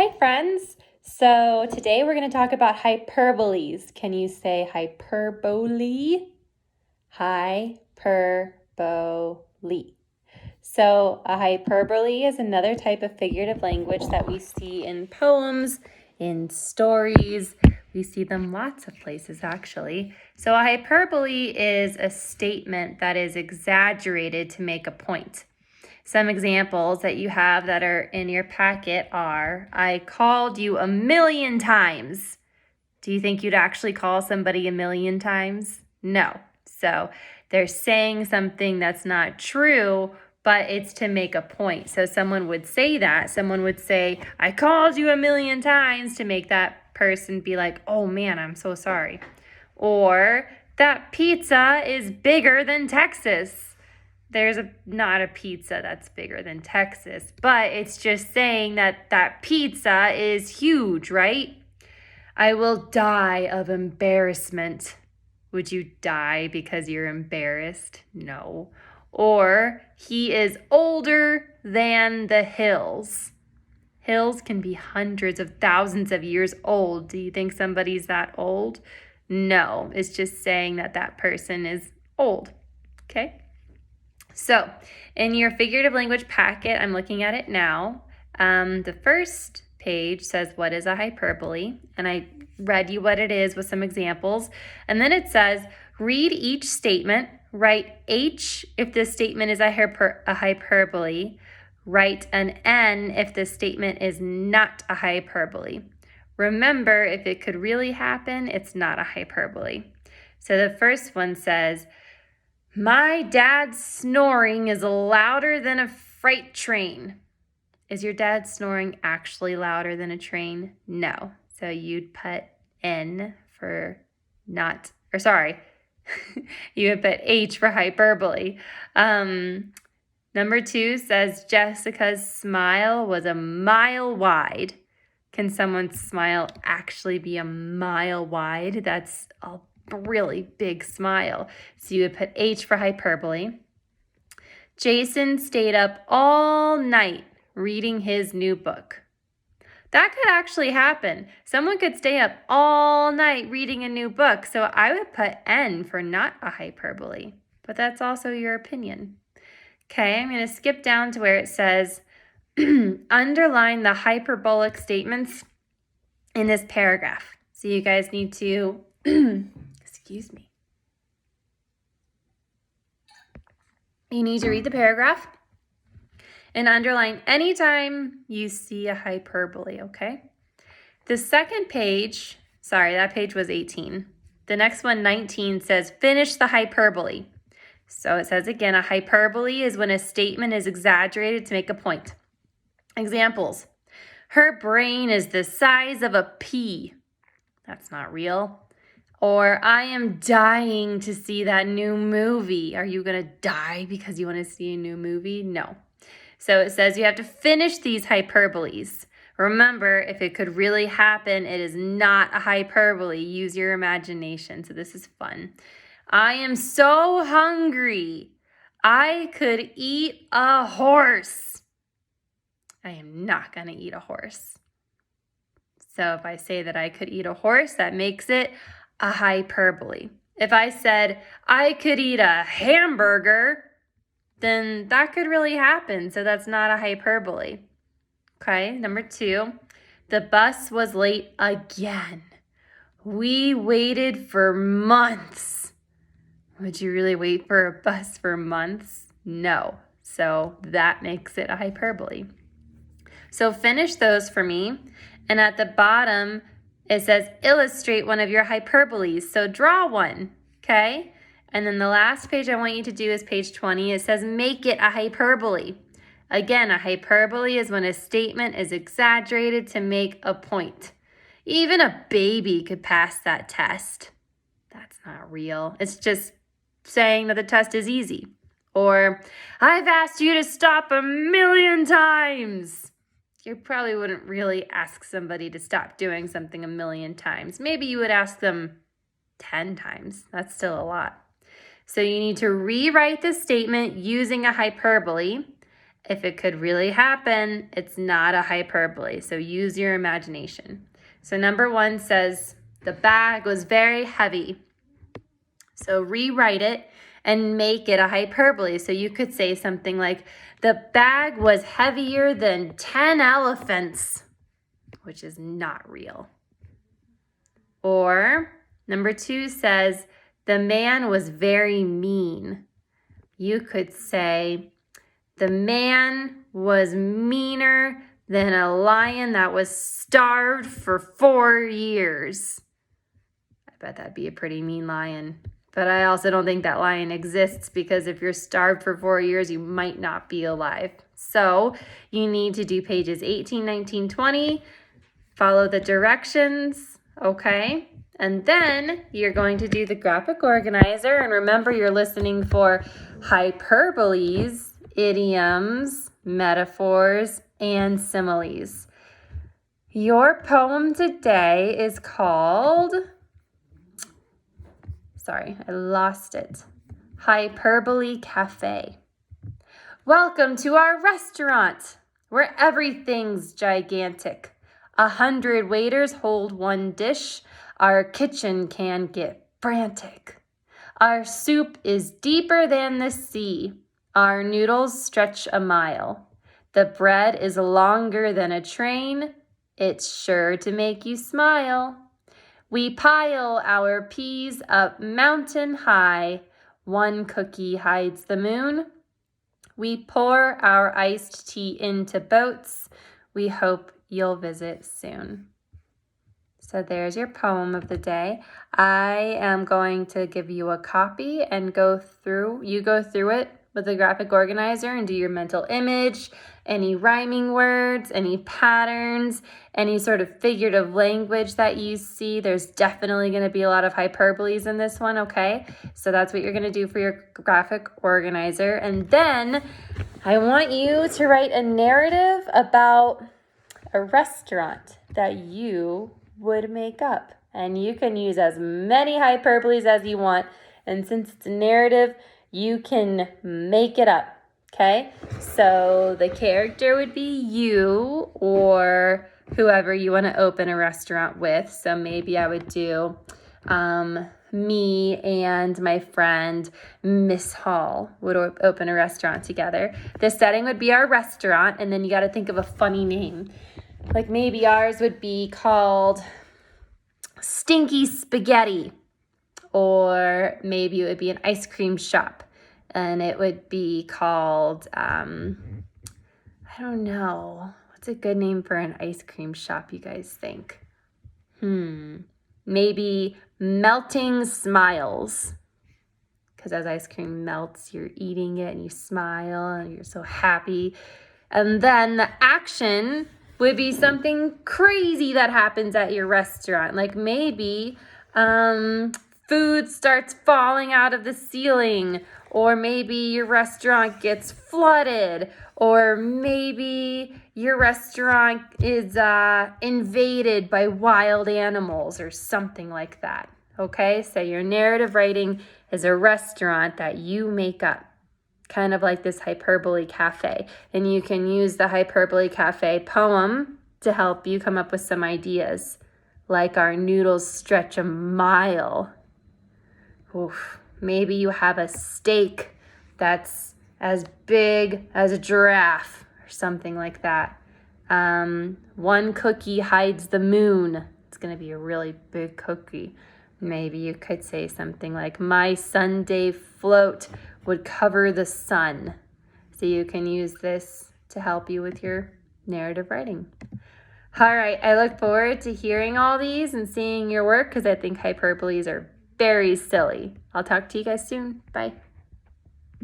Hi, friends. So today we're going to talk about hyperboles. Can you say hyperbole? Hyperbole. So a hyperbole is another type of figurative language that we see in poems, in stories. We see them lots of places, actually. So a hyperbole is a statement that is exaggerated to make a point. Some examples that you have that are in your packet are, I called you 1,000,000 times. Do you think you'd actually call somebody 1,000,000 times? No. So they're saying something that's not true, but it's to make a point. So someone would say that. Someone would say, I called you 1,000,000 times, to make that person be like, oh man, I'm so sorry. Or, that pizza is bigger than Texas. There's not a pizza that's bigger than Texas, but it's just saying that pizza is huge, right? I will die of embarrassment. Would you die because you're embarrassed? No. Or, he is older than the hills. Hills can be hundreds of thousands of years old. Do you think somebody's that old? No, it's just saying that person is old. Okay? So, in your figurative language packet, I'm looking at it now. The first page says, what is a hyperbole? And I read you what it is with some examples. And then it says, read each statement, write H if the statement is a hyperbole, write an N if the statement is not a hyperbole. Remember, if it could really happen, it's not a hyperbole. So the first one says, my dad's snoring is louder than a freight train. Is your dad snoring actually louder than a train? No. So you'd put N for not, or sorry, you would put H for hyperbole. Number 2 says Jessica's smile was a mile wide. Can someone's smile actually be a mile wide? That's a really big smile. So you would put H for hyperbole. Jason stayed up all night reading his new book. That could actually happen. Someone could stay up all night reading a new book. So I would put N for not a hyperbole, but that's also your opinion. Okay, I'm going to skip down to where it says, underline the hyperbolic statements in this paragraph. So you guys need to, excuse me. You need to read the paragraph and underline anytime you see a hyperbole, okay? The second page, sorry, that page was 18. The next one, 19, says finish the hyperbole. So it says again, a hyperbole is when a statement is exaggerated to make a point. Examples, her brain is the size of a pea. That's not real. Or, I am dying to see that new movie. Are you going to die because you want to see a new movie? No. So it says you have to finish these hyperboles. Remember, if it could really happen, it is not a hyperbole. Use your imagination. So this is fun. I am so hungry. I could eat a horse. I am not going to eat a horse. So if I say that I could eat a horse, that makes it a hyperbole. If I said I could eat a hamburger, then that could really happen. So that's not a hyperbole. Okay, number 2, the bus was late again. We waited for months. Would you really wait for a bus for months? No. So that makes it a hyperbole. So finish those for me. And at the bottom, it says illustrate one of your hyperboles. So draw one, okay? And then the last page I want you to do is page 20. It says make it a hyperbole. Again, a hyperbole is when a statement is exaggerated to make a point. Even a baby could pass that test. That's not real. It's just saying that the test is easy. Or, I've asked you to stop 1,000,000 times. You probably wouldn't really ask somebody to stop doing something 1,000,000 times. Maybe you would ask them 10 times. That's still a lot. So you need to rewrite the statement using a hyperbole, if it could really happen, it's not a hyperbole. So use your imagination. So number 1 says, the bag was very heavy. So rewrite it and make it a hyperbole. So you could say something like, the bag was heavier than 10 elephants, which is not real. Or number 2 says, the man was very mean. You could say, the man was meaner than a lion that was starved for 4 years. I bet that'd be a pretty mean lion. But I also don't think that lion exists, because if you're starved for 4 years, you might not be alive. So you need to do pages 18, 19, 20. Follow the directions, okay? And then you're going to do the graphic organizer. And remember, you're listening for hyperboles, idioms, metaphors, and similes. Your poem today is called, Hyperbole Cafe. Welcome to our restaurant, where everything's gigantic. 100 waiters hold one dish. Our kitchen can get frantic. Our soup is deeper than the sea. Our noodles stretch a mile. The bread is longer than a train. It's sure to make you smile. We pile our peas up mountain high. One cookie hides the moon. We pour our iced tea into boats. We hope you'll visit soon. So there's your poem of the day. I am going to give you a copy and you go through it with the graphic organizer and do your mental image, any rhyming words, any patterns, any sort of figurative language that you see. There's definitely going to be a lot of hyperboles in this one, okay? So that's what you're going to do for your graphic organizer. And then I want you to write a narrative about a restaurant that you would make up. And you can use as many hyperboles as you want. And since it's a narrative, you can make it up, okay? So the character would be you or whoever you want to open a restaurant with. So maybe I would do me and my friend Miss Hall would open a restaurant together. The setting would be our restaurant, and then you got to think of a funny name. Like maybe ours would be called Stinky Spaghetti, or maybe it would be an ice cream shop and it would be called, I don't know. What's a good name for an ice cream shop, you guys think? Maybe Melting Smiles. Because as ice cream melts, you're eating it and you smile and you're so happy. And then the action would be something crazy that happens at your restaurant. Like maybe food starts falling out of the ceiling, or maybe your restaurant gets flooded, or maybe your restaurant is invaded by wild animals or something like that. Okay, so your narrative writing is a restaurant that you make up, kind of like this Hyperbole Cafe. And you can use the Hyperbole Cafe poem to help you come up with some ideas, like our noodles stretch a mile. Oof. Maybe you have a steak that's as big as a giraffe or something like that. One cookie hides the moon. It's going to be a really big cookie. Maybe you could say something like, my Sunday float would cover the sun. So you can use this to help you with your narrative writing. All right, I look forward to hearing all these and seeing your work, because I think hyperboles are very silly. I'll talk to you guys soon. Bye.